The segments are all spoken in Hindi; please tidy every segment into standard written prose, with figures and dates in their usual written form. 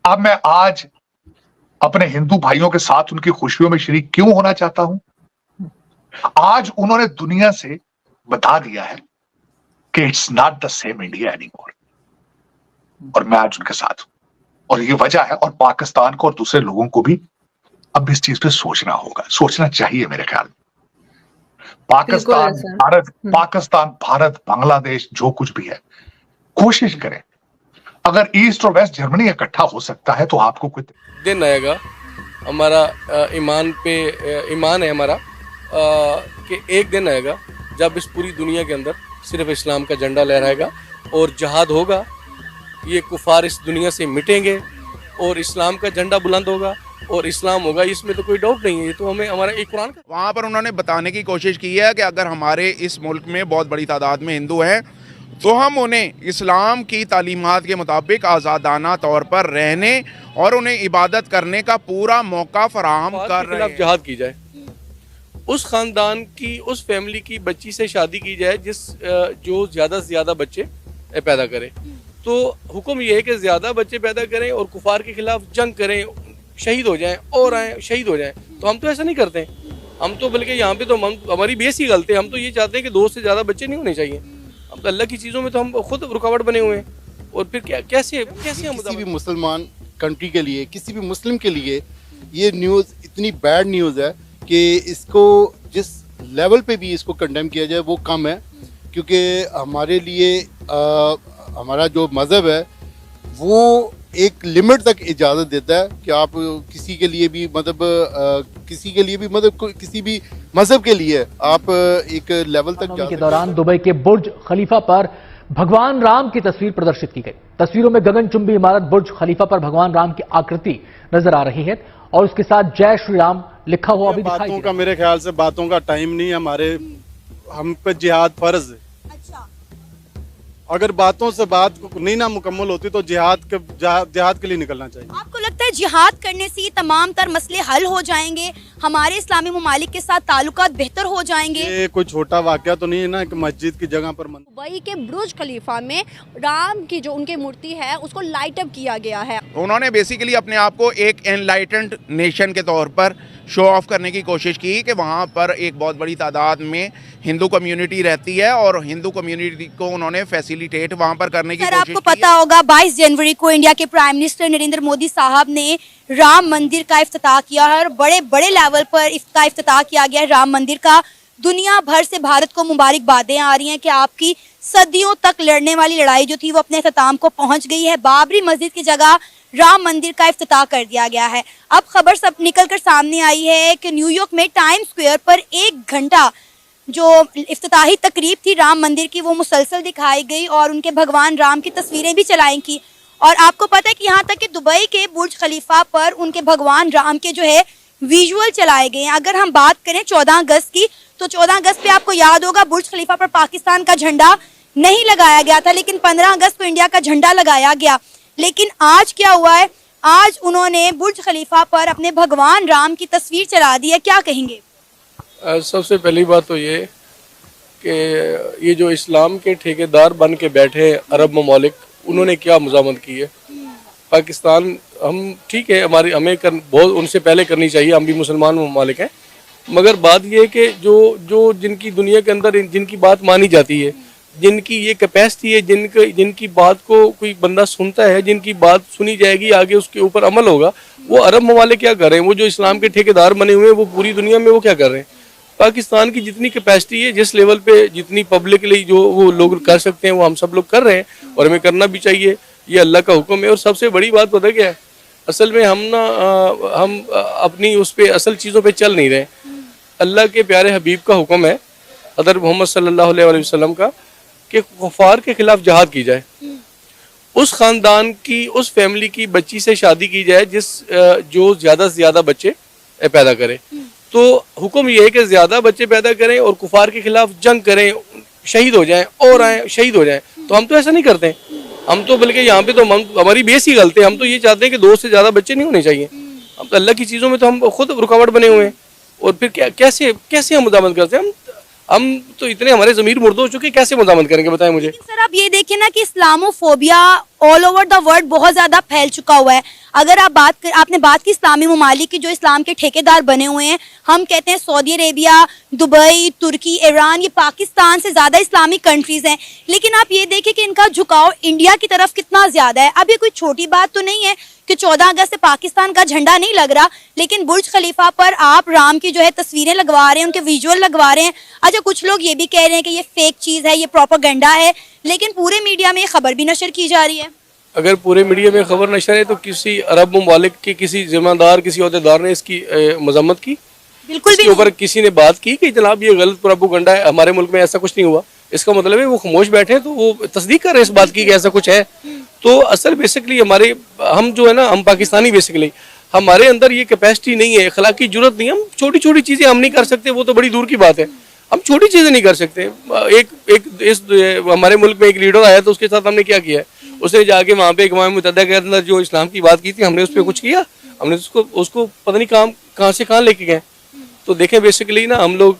अब मैं आज अपने हिंदू भाइयों के साथ उनकी खुशियों में शरीक क्यों होना चाहता हूं? आज उन्होंने दुनिया से बता दिया है कि it's not the same India anymore, और मैं आज उनके साथ हूं। और ये वजह है, और पाकिस्तान को और दूसरे लोगों को भी अब इस चीज पे सोचना होगा, सोचना चाहिए मेरे ख्याल में। पाकिस्तान, भारत, बांग्लादेश, जो कुछ भी है, कोशिश करें। अगर ईस्ट और वेस्ट जर्मनी इकट्ठा हो सकता है तो आपको कोई दिन आएगा, हमारा ईमान है हमारा कि एक दिन आएगा जब इस पूरी दुनिया के अंदर सिर्फ इस्लाम का झंडा लहराएगा और जहाद होगा। ये कुफार इस दुनिया से मिटेंगे और इस्लाम का झंडा बुलंद होगा और इस्लाम होगा, इसमें तो कोई डाउट नहीं है। ये तो हमें हमारा एक कुरान का। वहाँ पर उन्होंने बताने की कोशिश की है कि अगर हमारे इस मुल्क में बहुत बड़ी तादाद में हिंदू हैं तो हम उन्हें इस्लाम की तालीमात के मुताबिक आज़ादाना तौर पर रहने और उन्हें इबादत करने का पूरा मौका फराहम कर रहे हैं। जहाद की जाए, उस ख़ानदान की, उस फैमिली की बच्ची से शादी की जाए जो ज़्यादा से ज़्यादा बच्चे पैदा करे। तो हुक्म ये है कि ज़्यादा बच्चे पैदा करें और कुफार के खिलाफ जंग करें, शहीद हो जाएं और आए शहीद हो जाएं। तो हम तो ऐसा नहीं करते, हम तो बल्कि यहाँ पे तो हमारी बेस ही गलत है। हम तो ये चाहते हैं कि 2 से ज़्यादा बच्चे नहीं होने चाहिए। हम तो अल्लाह की चीज़ों में तो हम खुद रुकावट बने हुए हैं। और फिर कैसे हम किसी भी मुसलमान कंट्री के लिए, किसी भी मुस्लिम के लिए ये न्यूज़ इतनी बैड न्यूज़ है कि इसको जिस लेवल पे भी इसको कंडेम किया जाए वो कम है। क्योंकि हमारे लिए हमारा जो मज़हब है वो एक लिमिट तक इजाज़त देता है कि आप किसी के लिए भी किसी भी मज़हब के लिए आप एक लेवल तक के दौरान दुबई के बुर्ज खलीफा पर भगवान राम की तस्वीर प्रदर्शित की गई। तस्वीरों में गगनचुंबी इमारत बुर्ज खलीफा पर भगवान राम की आकृति नजर आ रही है और उसके साथ जय श्री राम लिखा हुआ भी दिखाई दे रहा है। मेरे ख्याल से बातों का टाइम नहीं है, हम पे जिहाद फर्ज है। अच्छा। अगर बातों से बात नहीं ना मुकम्मल होती तो जिहाद के लिए निकलना चाहिए। आपको लगता है जिहाद करने से तमाम तर मसले हल हो जाएंगे, हमारे इस्लामी ममालिक के साथ ताल्लुकात बेहतर हो जाएंगे? ये कोई छोटा वाकया तो नहीं है ना कि मस्जिद की जगह पर दुबई के बुर्ज खलीफा में राम की जो उनकी मूर्ति है उसको लाइट अप किया गया है। उन्होंने बेसिकली अपने आप को एक एनलाइटेंड नेशन के तौर पर शो ऑफ करने की कोशिश की कि वहाँ पर एक बहुत बड़ी तादाद में हिंदू कम्युनिटी रहती है और हिंदू कम्युनिटी को उन्होंने फैसिलिटेट वहाँ पर करने की कोशिश की। आपको पता होगा 22 जनवरी को इंडिया के प्राइम मिनिस्टर नरेंद्र मोदी साहब ने राम मंदिर का इफ्तिताह किया है और बड़े बड़े लेवल पर इसका इफ्तिताह किया गया है राम मंदिर का। दुनिया भर से भारत को मुबारकबादें आ रही हैं कि आपकी सदियों तक लड़ने वाली लड़ाई जो थी वो अपने अख्ताम को पहुंच गई है। बाबरी मस्जिद की जगह राम मंदिर का इफ्तिताह कर दिया गया है। अब खबर सब निकल कर सामने आई है कि न्यूयॉर्क में टाइम स्क्वायर पर 1 घंटा जो इफ्तिताही तकरीब थी राम मंदिर की वो मुसलसल दिखाई गई और उनके भगवान राम की तस्वीरें भी चलाई की। और आपको पता है कि यहाँ तक कि दुबई के बुर्ज खलीफा पर उनके भगवान राम के जो है विजुअल चलाए गए हैं। अगर हम बात करें 14 अगस्त की, तो 14 अगस्त पे आपको याद होगा बुर्ज खलीफा पर पाकिस्तान का झंडा नहीं लगाया गया था, लेकिन 15 अगस्त को इंडिया का झंडा लगाया गया। लेकिन आज क्या हुआ है, आज उन्होंने बुर्ज खलीफा पर अपने भगवान राम की तस्वीर चला दी है। क्या कहेंगे? सबसे पहली बात तो ये कि ये जो इस्लाम के ठेकेदार बन के बैठे अरब ममालिक, उन्होंने क्या मज़ामत की है। पाकिस्तान, हम ठीक है, हमें बहुत उनसे पहले करनी चाहिए, हम भी मुसलमान ममालिक हैं, मगर बात ये है कि जो जिनकी दुनिया के अंदर जिनकी बात मानी जाती है, जिनकी ये कैपेसिटी है, जिनकी बात को कोई बंदा सुनता है, जिनकी बात सुनी जाएगी, आगे उसके ऊपर अमल होगा, वो अरब ममालिक क्या कर रहे हैं? वो जो इस्लाम के ठेकेदार बने हुए हैं वो पूरी दुनिया में वो क्या कर रहे हैं? पाकिस्तान की जितनी कैपेसिटी है, जिस लेवल पे जितनी पब्लिकली जो वो लोग कर सकते हैं वो हम सब लोग कर रहे हैं और हमें करना भी चाहिए। ये अल्लाह का हुक्म है। और सबसे बड़ी बात पता क्या है, असल में हम अपनी उस पे असल चीज़ों पे चल नहीं रहे। अल्लाह के प्यारे हबीब का हुक्म है, हज़रत मोहम्मद सल्लल्लाहु अलैहि वसल्लम का, कि कुफार के खिलाफ जहाद की जाए। उस ख़ानदान की, उस फैमिली की बच्ची से शादी की जाए जो ज़्यादा से ज़्यादा बच्चे पैदा करे। तो हुक्म ये है कि ज़्यादा बच्चे पैदा करें और कुफार के खिलाफ जंग करें, शहीद हो जाएं और आए शहीद हो जाएं। तो हम तो ऐसा नहीं करते, हम तो बल्कि यहाँ पे तो हमारी बेस ही गलत है। हम तो ये चाहते हैं कि 2 से ज़्यादा बच्चे नहीं होने चाहिए। हम तो अल्लाह की चीज़ों में तो हम खुद रुकावट बने हुए हैं। और फिर कैसे हम मदामत करते हैं? हम तो इतने हमारे ज़मीर मुर्द हो चुके, कैसे मदामत करेंगे बताएं मुझे। सर आप ये देखिए ना कि Islamophobia all over the world बहुत ज्यादा फैल चुका हुआ है। अगर आपने बात की इस्लामी ममालिक की जो इस्लाम के ठेकेदार बने हुए हैं, हम कहते हैं सऊदी अरेबिया, दुबई, तुर्की, ईरान, ये पाकिस्तान से ज्यादा इस्लामिक कंट्रीज हैं, लेकिन आप ये देखें कि इनका झुकाव इंडिया की तरफ कितना ज्यादा है। अब ये कोई छोटी बात तो नहीं है कि 14 अगस्त से पाकिस्तान का झंडा नहीं लग रहा, लेकिन बुर्ज खलीफा पर आप राम की जो है तस्वीरें लगवा रहे हैं, उनके विजुअल लगवा रहे हैं। अच्छा, कुछ लोग ये भी कह रहे हैं कि ये फेक चीज है, ये प्रोपेगेंडा है, लेकिन पूरे मीडिया में ये खबर भी नशर की जा रही है। अगर पूरे मीडिया में खबर नशर है तो किसी अरब ममालिक के किसी जिम्मेदार, किसी ओहदेदार ने इसकी मजम्मत की? बिल्कुल भी इसके ऊपर किसी ने बात की कि जनाब ये गलत प्रोपेगेंडा है, हमारे मुल्क में ऐसा कुछ नहीं हुआ? इसका मतलब है वो खामोश बैठे हैं, तो वो तस्दीक कर रहे हैं इस बात की कि ऐसा कुछ है। तो असल बेसिकली हम जो है ना, हम पाकिस्तानी बेसिकली हमारे अंदर ये कैपेसिटी नहीं है, अखलाकी जुर्रत नहीं है। हम छोटी छोटी चीजें हम नहीं कर सकते, वो तो बड़ी दूर की बात है। हम छोटी चीजें नहीं कर सकते। हमारे मुल्क में एक लीडर आया तो उसके साथ हमने क्या किया, उसने जाके वहाँ पे अक़वाम मुत्तहिदा के अंदर जो इस्लाम की बात की थी, हमने उस पर कुछ किया? हमने उसको पता नहीं कहाँ से कहाँ लेके गए। तो देखें बेसिकली ना, हम लोग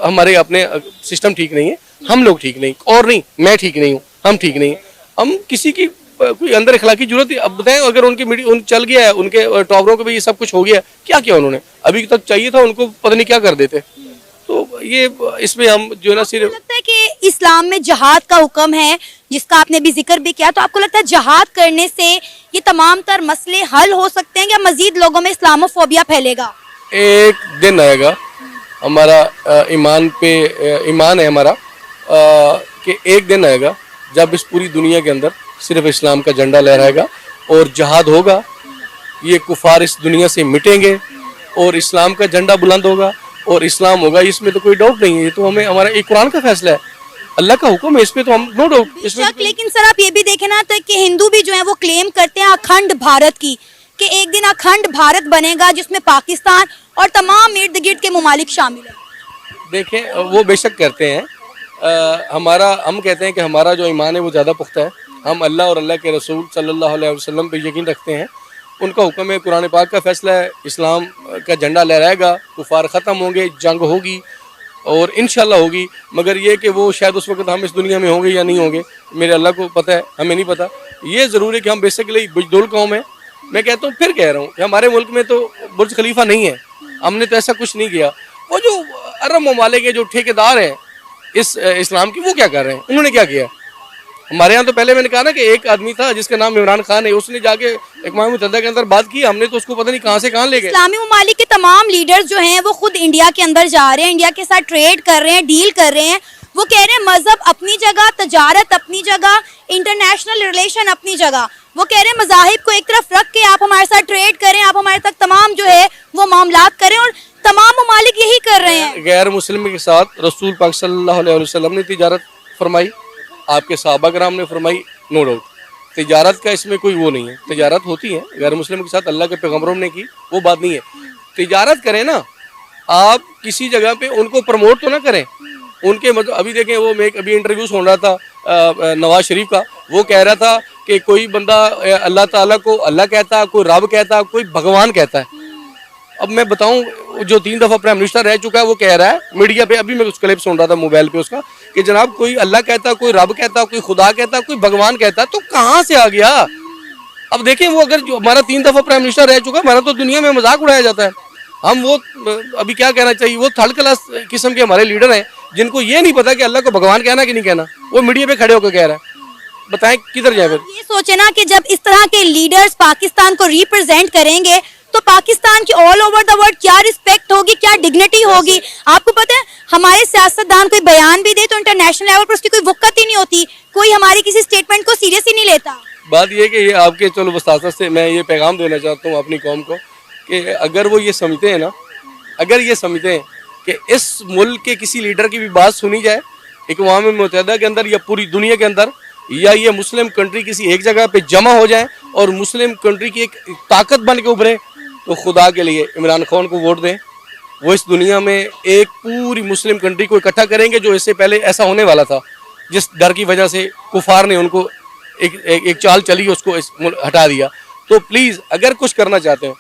हमारे अपने सिस्टम ठीक नहीं है, हम लोग ठीक नहीं, और नहीं मैं ठीक नहीं हूँ, हम ठीक नहीं, हम किसी की कोई अंदर इखलाकी जरूरत है। अब बताएं, अगर उनके चल गया है, उनके टॉपरों को भी ये सब कुछ हो गया, क्या किया उन्होंने? अभी तक चाहिए था उनको, पता नहीं क्या कर देते। तो ये इसमें हम जो है ना, सिर्फ लगता है कि इस्लाम में जहाद का हुक्म है, जिसका आपने भी जिक्र भी किया, तो आपको लगता है जहाद करने से ये तमाम तर मसले हल हो सकते हैं या मजीद लोगों में इस्लामोफोबिया फैलेगा? एक दिन आएगा, हमारा ईमान है हमारा, कि एक दिन आएगा जब इस पूरी दुनिया के अंदर सिर्फ इस्लाम का झंडा लहराएगा और जहाद होगा। ये कुफार इस दुनिया से मिटेंगे और इस्लाम का झंडा बुलंद होगा और इस्लाम होगा, इसमें तो कोई डाउट नहीं है। ये तो हमारा एक कुरान का फैसला है, अल्लाह का हुक्म है, इसमें तो हम नो डाउट इसमें। लेकिन सर आप ये भी देखें ना, तो कि हिंदू भी जो है वो क्लेम करते हैं अखंड भारत की, कि एक दिन अखंड भारत बनेगा जिसमें पाकिस्तान और तमाम इर्द गिर्द के ममालिक शामिल है। देखें, वो बेशक करते हैं, हम कहते हैं कि हमारा जो ईमान है वो ज़्यादा पुख्ता है। हम अल्लाह और अल्लाह के रसूल सल्लल्लाहु अलैहि वसल्लम पे यकीन रखते हैं, उनका हुक्म है, कुरान पाक का फैसला है, इस्लाम का झंडा लहराएगा, कुफार ख़त्म होंगे, जंग होगी और इंशाल्लाह होगी। मगर ये कि वो शायद उस वक्त हम इस दुनिया में होंगे या नहीं होंगे, मेरे अल्लाह को पता है, हमें नहीं पता। ये ज़रूर है कि हम बेसिकली बुज़दुल कौम है। मैं कहता हूँ, फिर कह रहा हूँ कि हमारे मुल्क में तो बुर्ज खलीफा नहीं है, हमने तो ऐसा कुछ नहीं किया। वो जो अरब ममालिक के जो ठेकेदार हैं इस इस्लाम की, वो क्या कर रहे हैं? उन्होंने क्या किया? हमारे यहाँ तो पहले मैंने कहा ना कि एक आदमी था जिसका नाम इमरान खान है, उसने जाके अक़वाम मुत्तहिदा के अंदर बात की, हमने तो उसको पता नहीं कहाँ से कहाँ ले गए। इस्लामी ममालिक के तमाम लीडर्स जो हैं वो खुद इंडिया के अंदर जा रहे हैं, इंडिया के साथ ट्रेड कर रहे हैं, डील कर रहे हैं। वो कह रहे हैं मजहब अपनी जगह, तजारत अपनी जगह, इंटरनेशनल रिलेशन अपनी जगह। वो कह रहे हैं मजाहिब को एक तरफ रख के आप हमारे साथ ट्रेड करें, आप हमारे तक तमाम जो है वो मामलात करें, और तमाम ममालिक यही कर रहे हैं। गैर मुस्लिम के साथ रसूल पाक सल्लल्लाहु अलैहि वसल्लम ने तिजारत फरमाई, आपके सहाबा कराम ने फरमाई, नो डाउट। तिजारत का इसमें कोई वो नहीं है, तिजारत होती है गैर मुस्लिम के साथ, अल्लाह के पैगम्बरों ने की, वो बात नहीं है। तिजारत करें ना, आप किसी जगह पे उनको प्रमोट तो ना करें, उनके मतलब अभी देखें, वो मैं अभी इंटरव्यू सुन रहा था नवाज शरीफ का, वो कह रहा था कि कोई बंदा अल्लाह ताला को अल्लाह कहता, कोई रब कहता, कोई भगवान कहता है। अब मैं बताऊं, जो 3 दफ़ा प्राइम मिनिस्टर रह चुका है, वो कह रहा है मीडिया पे, अभी मैं उस क्लिप सुन रहा था मोबाइल पे उसका, कि जनाब कोई अल्लाह कहता, कोई रब कहता, कोई खुदा कहता, कोई भगवान कहता, तो कहाँ से आ गया? अब देखें, वो अगर जो हमारा 3 दफ़ा प्राइम मिनिस्टर रह चुका है, हमारा तो दुनिया में मजाक उड़ाया जाता है। हम वो अभी क्या कहना चाहिए, वो थर्ड क्लास किस्म के हमारे लीडर हैं जिनको ये नहीं पता कि अल्लाह को भगवान कहना कि नहीं कहना, वो मीडिया पे खड़े होकर कह रहा है। बताएं किधर जाए फिर? ये सोचे ना कि जब इस तरह के लीडर्स पाकिस्तान को रिप्रेजेंट करेंगे तो पाकिस्तान की ऑल ओवर द वर्ल्ड क्या रिस्पेक्ट होगी, क्या डिग्निटी होगी। आपको पता है, हमारे सियासतदान कोई बयान भी दे तो इंटरनेशनल लेवल पर उसकी कोई वक़्त ही नहीं होती, कोई हमारी किसी स्टेटमेंट को सीरियस ही नहीं लेता। बात ये कि ये आपके चलो वसासत से मैं ये पैगाम देना चाहता हूँ अपनी कौम को, कि अगर वो ये समझते हैं ना, अगर ये समझते हैं कि इस मुल्क के किसी लीडर की भी बात सुनी जाए अक़वाम मुत्तहिदा के अंदर या पूरी दुनिया के अंदर, या ये मुस्लिम कंट्री किसी एक जगह पे जमा हो जाए और मुस्लिम कंट्री की एक ताकत बन के उभरे, तो खुदा के लिए इमरान खान को वोट दें। वो इस दुनिया में एक पूरी मुस्लिम कंट्री को इकट्ठा करेंगे, जो इससे पहले ऐसा होने वाला था, जिस डर की वजह से कुफार ने उनको एक चाल चली, उसको हटा दिया। तो प्लीज़ अगर कुछ करना चाहते हो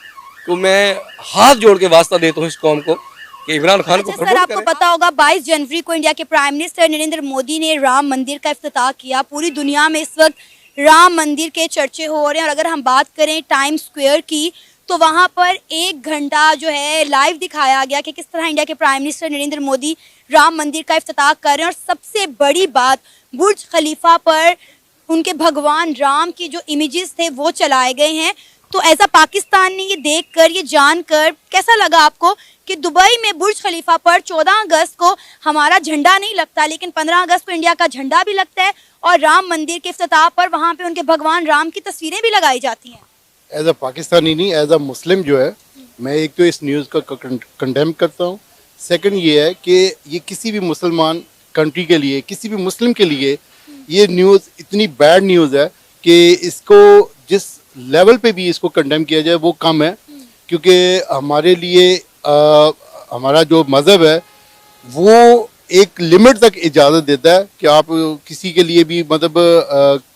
तो मैं हाथ जोड़ के वास्ता देता हूँ इस कौम को कि इमरान खान को सर, आपको पता होगा 22 जनवरी को इंडिया के प्राइम मिनिस्टर नरेंद्र मोदी ने राम मंदिर का इफ्तिताह किया। पूरी दुनिया में इस वक्त राम मंदिर के चर्चे हो रहे हैं। और अगर हम बात करें टाइम स्क्वायर की, तो वहाँ पर 1 घंटा जो है लाइव दिखाया गया कि किस तरह इंडिया के प्राइम मिनिस्टर नरेंद्र मोदी राम मंदिर का इफ्तिताह कर रहे हैं। और सबसे बड़ी बात, बुर्ज खलीफा पर उनके भगवान राम की जो इमेजेस थे वो चलाए गए हैं। तो एज अ पाकिस्तान ने ये देखकर, ये जानकर कैसा लगा आपको कि दुबई में बुर्ज खलीफा पर 14 अगस्त को हमारा झंडा नहीं लगता, लेकिन 15 अगस्त को इंडिया का झंडा भी लगता है और राम मंदिर के इफ्तिताह पर वहाँ पे उनके भगवान राम की तस्वीरें भी लगाई जाती हैं। एज अ पाकिस्तानी नहीं, एज अ मुस्लिम जो है, मैं एक तो इस न्यूज़ का कंडेम करता हूँ। सेकंड ये है कि ये किसी भी मुसलमान कंट्री के लिए, किसी भी मुस्लिम के लिए ये न्यूज़ इतनी बैड न्यूज़ है कि इसको जिस लेवल पे भी इसको कंडेम किया जाए वो कम है। क्योंकि हमारे लिए हमारा जो मज़हब है वो एक लिमिट तक इजाज़त देता है कि आप किसी के लिए भी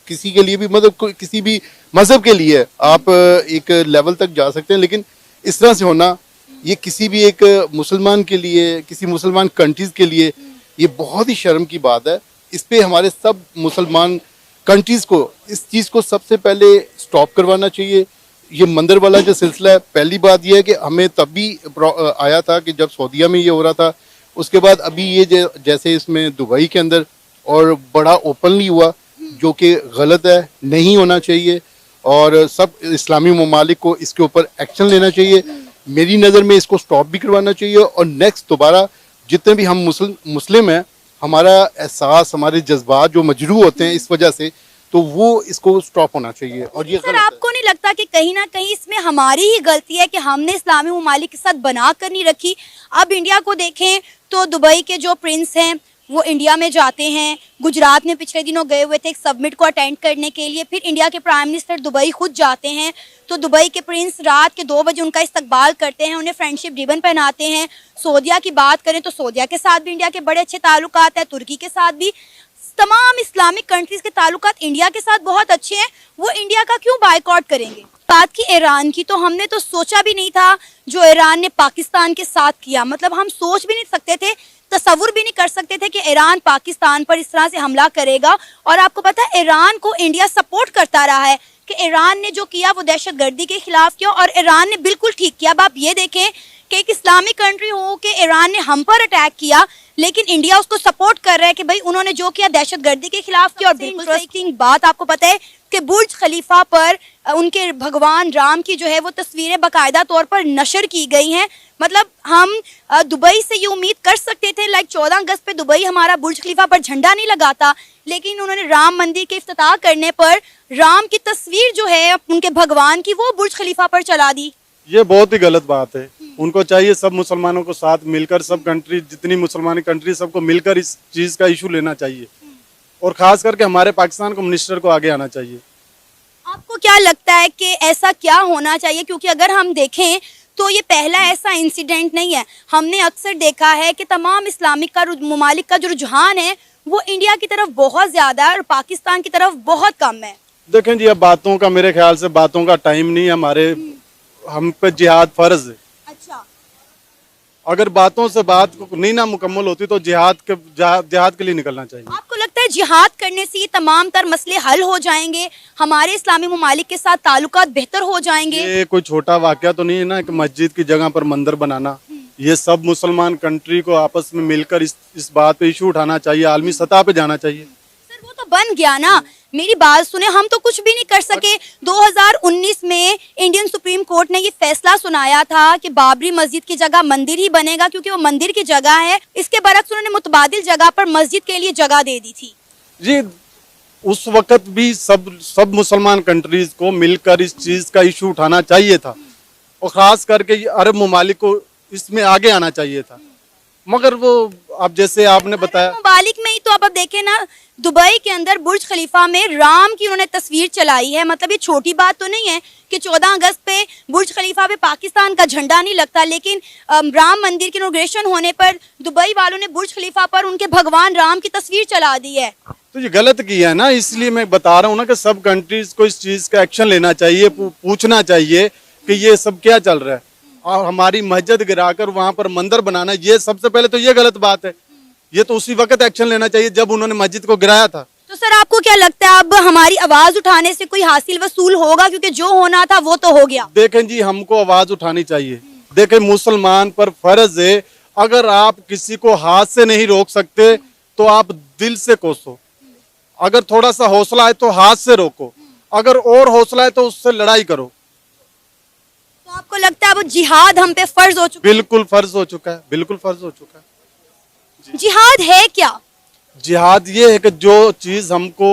किसी भी मज़हब के लिए आप एक लेवल तक जा सकते हैं। लेकिन इस तरह से होना, ये किसी भी एक मुसलमान के लिए, किसी मुसलमान कंट्रीज़ के लिए ये बहुत ही शर्म की बात है। इस पे हमारे सब मुसलमान कंट्रीज़ को इस चीज़ को सबसे पहले स्टॉप करवाना चाहिए। ये मंदिर वाला जो सिलसिला है, पहली बात ये है कि हमें तब भी आया था कि जब सऊदीया में ये हो रहा था। उसके बाद अभी ये जैसे इसमें दुबई के अंदर और बड़ा ओपनली हुआ, जो कि गलत है, नहीं होना चाहिए। और सब इस्लामी ममालिक को इसके ऊपर एक्शन लेना चाहिए। मेरी नज़र में इसको स्टॉप भी करवाना चाहिए। और नेक्स्ट दोबारा जितने भी हम मुस्लिम हैं, हमारा एहसास, हमारे जज्बात जो मजरू होते हैं इस वजह से, तो वो इसको स्टॉप होना चाहिए। और ये सर, आपको नहीं लगता कि कहीं ना कहीं इसमें हमारी ही गलती है कि हमने इस्लामी ममालिक के साथ बना कर नहीं रखी? अब इंडिया को देखें तो दुबई के जो प्रिंस हैं वो इंडिया में जाते हैं। गुजरात में पिछले दिनों गए हुए थे एक सबमिट को अटेंड करने के लिए, फिर इंडिया के प्राइम मिनिस्टर दुबई खुद जाते हैं। तो दुबई के प्रिंस रात के 2 बजे उनका इस्तकबाल करते हैं, उन्हें फ्रेंडशिप रिबन पहनाते हैं। सऊदीया की बात करें तो सऊदीया के साथ भी इंडिया के बड़े अच्छे ताल्लुकात हैं, तुर्की के साथ भी। तमाम इस्लामिक कंट्रीज के ताल्लुकात इंडिया के साथ बहुत अच्छे हैं, वो इंडिया का क्यों बायकॉट करेंगे? बात की ईरान की, तो हमने तो सोचा भी नहीं था जो ईरान ने पाकिस्तान के साथ किया। मतलब हम सोच भी नहीं सकते थे, तसव्वुर भी नहीं कर सकते थे कि ईरान पाकिस्तान पर इस तरह से हमला करेगा। और आपको पता है ईरान को इंडिया सपोर्ट करता रहा है कि ईरान ने जो किया वो दहशतगर्दी के खिलाफ किया, और ईरान ने बिल्कुल ठीक किया। अब आप ये देखें कि एक इस्लामिक कंट्री हो कि ईरान ने हम पर अटैक किया, लेकिन इंडिया उसको सपोर्ट कर रहा है कि भाई उन्होंने जो किया दहशतगर्दी के खिलाफ किया। और बिल्कुल इंटरेस्टिंग बात आपको पता है कि बुर्ज खलीफा पर उनके भगवान राम की जो है वो तस्वीरें बाकायदा तौर पर नशर की गई हैं। मतलब हम दुबई से ये उम्मीद कर सकते थे, लाइक 14 अगस्त पे दुबई हमारा बुर्ज खलीफा पर झंडा नहीं लगाता, लेकिन उन्होंने राम मंदिर के इफ्तिताह करने पर राम की तस्वीर जो है उनके भगवान की वो बुर्ज खलीफा पर चला दी। ये बहुत ही गलत बात है। उनको चाहिए सब मुसलमानों को साथ मिलकर, सब कंट्री, जितनी मुसलमानी कंट्री, सबको मिलकर इस चीज़ का इशू लेना चाहिए। और खास करके हमारे पाकिस्तान को मिनिस्टर को आगे आना चाहिए। आपको क्या लगता है कि ऐसा क्या होना चाहिए? क्योंकि अगर हम देखें तो ये पहला ऐसा इंसिडेंट नहीं है। हमने अक्सर देखा है कि तमाम इस्लामिक ममालिक का जो रुझान है वो इंडिया की तरफ बहुत ज़्यादा है और पाकिस्तान की तरफ बहुत कम है। देखें जी, अब बातों का, मेरे ख्याल से बातों का टाइम नहीं है। हम पे जिहाद फर्ज है। अच्छा, अगर बातों से बात नहीं ना मुकम्मल होती तो जिहाद के लिए निकलना चाहिए। आपको लगता है जिहाद करने से ये तमाम तर मसले हल हो जाएंगे, हमारे इस्लामी ममालिक के साथ ताल्लुकात बेहतर हो जाएंगे? ये कोई छोटा वाकया तो नहीं है ना कि मस्जिद की जगह पर मंदिर बनाना। ये सब मुसलमान कंट्री को आपस में मिलकर इस बात पे इशू उठाना चाहिए, आलमी सतह पे जाना चाहिए। सर, वो तो बन गया ना, मेरी बात सुने, हम तो कुछ भी नहीं कर सके। 2019 में इंडियन सुप्रीम कोर्ट ने ये फैसला सुनाया था कि बाबरी मस्जिद की जगह मंदिर ही बनेगा क्योंकि वो मंदिर की जगह है। इसके बरक्स उन्होंने मुतबादिल जगह पर मस्जिद के लिए जगह दे दी थी। जी, उस वक्त भी सब मुसलमान कंट्रीज को मिलकर इस चीज का इशू उठाना चाहिए था, और खास करके अरब ममालिक को इसमें आगे आना चाहिए था। मगर वो, अब जैसे आपने बताया, ममालिक में ही तो अब देखें ना, दुबई के अंदर बुर्ज खलीफा में राम की उन्होंने तस्वीर चलाई है। मतलब ये छोटी बात तो नहीं है कि 14 अगस्त पे बुर्ज खलीफा पे पाकिस्तान का झंडा नहीं लगता, लेकिन राम मंदिर के इनॉग्रेशन होने पर दुबई वालों ने बुर्ज खलीफा पर उनके भगवान राम की तस्वीर चला दी है। तो ये गलत किया है ना। इसलिए मैं बता रहा हूँ ना कि सब कंट्रीज को इस चीज का एक्शन लेना चाहिए, पूछना चाहिए कि ये सब क्या चल रहा है। और हमारी मस्जिद गिराकर वहां पर मंदिर बनाना, ये सबसे पहले तो ये गलत बात है। ये तो उसी वक्त एक्शन लेना चाहिए जब उन्होंने मस्जिद को गिराया था। तो सर आपको क्या लगता है अब हमारी आवाज उठाने से कोई हासिल वसूल होगा, क्योंकि जो होना था वो तो हो गया। देखें जी, हमको आवाज उठानी चाहिए। देखें, मुसलमान पर फर्ज है, अगर आप किसी को हाथ से नहीं रोक सकते तो आप दिल से कोसो। अगर थोड़ा सा हौसला है तो हाथ से रोको, अगर और हौसला है तो उससे लड़ाई करो। तो आपको लगता है वो जिहाद हम पे फर्ज हो चुका बिल्कुल फर्ज हो चुका है, बिल्कुल फर्ज हो चुका है। जिहाद है क्या? जिहाद ये है कि जो चीज हमको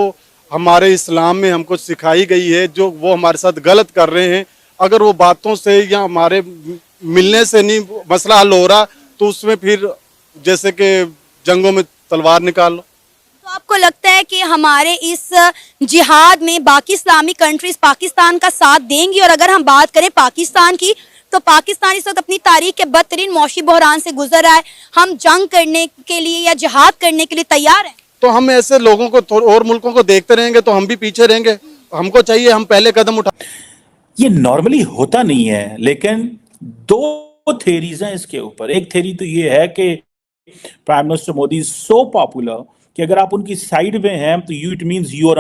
हमारे इस्लाम में हमको सिखाई गई है, जो वो हमारे साथ गलत कर रहे हैं, अगर वो बातों से या हमारे मिलने से नहीं मसला हल हो रहा तो उसमें फिर जैसे कि जंगों में तलवार निकाल लो। तो आपको लगता है कि हमारे इस जिहाद में बाकी इस्लामी कंट्रीज पाकिस्तान का साथ देंगी? और अगर हम बात करें पाकिस्तान की, तो पाकिस्तान इस वक्त अपनी तारीख के बदतरीन मौशी बहरान से गुजर रहा है। हम जंग करने के लिए या जिहाद करने के लिए तैयार हैं? तो हम ऐसे लोगों को और मुल्कों को देखते रहेंगे तो हम भी पीछे रहेंगे। हमको चाहिए हम पहले कदम उठा। ये नॉर्मली होता नहीं है, लेकिन दो थेरीज हैं इसके ऊपर। एक थेरी तो ये है कि prime minister Modi so popular कि अगर आप उनकी साइड में हैं तो इट मींस यू आर